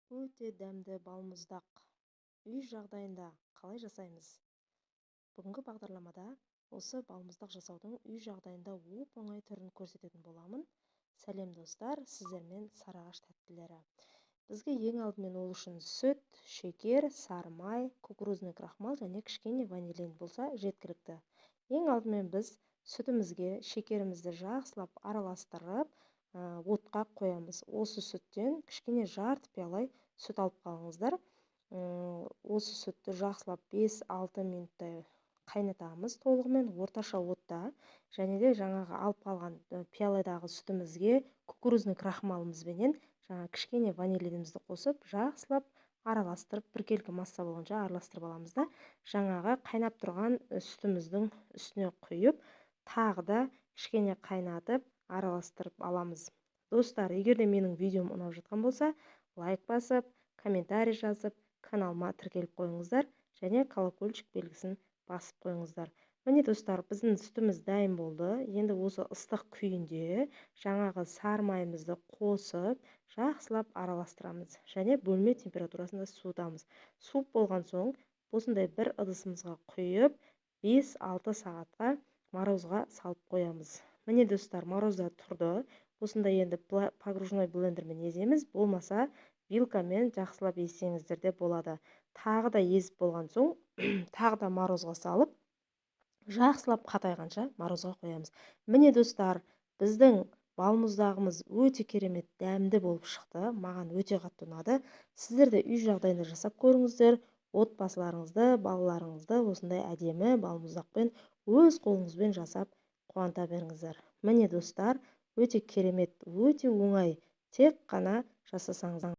Өте дәмді балмұздақ үй жағдайында қалай жасаймыз? Бүгінгі бағдарламада осы балмұздақ жасаудың үй жағдайында оп-оңай түрін көрсететін боламын. Сәлем достар, сіздермен Сарыағаш тәттілері. Бізге ең алдымен ол үшін сүт, шекер, сары май, кукурузный крахмал және кішкене ванилин болса жеткілікті. Ең алдымен біз сүтімізге шекерімізді жақсылап араластырып, отқа қоямыз. Осы сүттен кішкене жарты пиалай сүт алып қалыңыздар. Осы сүтті жақсылап 5-6 минуттай қайнатамыз толығымен орташа отта, және де жаңағы алып қалған пияладағы сүтімізге кукурузный крахмалымызбенен жаңа кішкене ванилинімізді қосып, жақсылап араластырып, біркелкі масса болғанша араластырып аламыз да, жаңағы қайнап тұрған сүтіміздің үстіне құйып, тағы да кішкене қайнатып, араластырып аламыз. Достар, егер де менің видеом ұнап жатқан болса, лайк басып, комментарий жазып, каналыма тіркеліп қойыңыздар және колокольчик белгісін басып қойыңыздар. Міне достар, біздің сүтіміз дайын болды. Енді осы ыстық күйінде жаңағы сары майымызды қосып, жақсылап араластырамыз және бөлме температурасында суытамыз. Суып болған соң, осындай бір ыдысымызға құйып, 5-6 сағатқа морозға салып қоямыз. Міне достар, морозда тұрды. Осында енді погружной блендермен еземіз, болмаса вилкамен жақсылап езсеңіздер де болады. Тағы да езіп болған соң, тағы да морозға салып, жақсылап қатайғанша морозға қоямыз. Міне достар, біздің балмұздағымыз өте керемет дәмді болып шықты. Маған өте қатты ұнады. Сіздер де үй жағдайында жасап көріңіздер. Отбасыларыңызды, балаларыңызды осындай әдемі балмұздақпен өз қолыңызбен жасап қуанта беріңіздер. Міне достар, өте керемет, өте оңай, тек қана жасасаңыз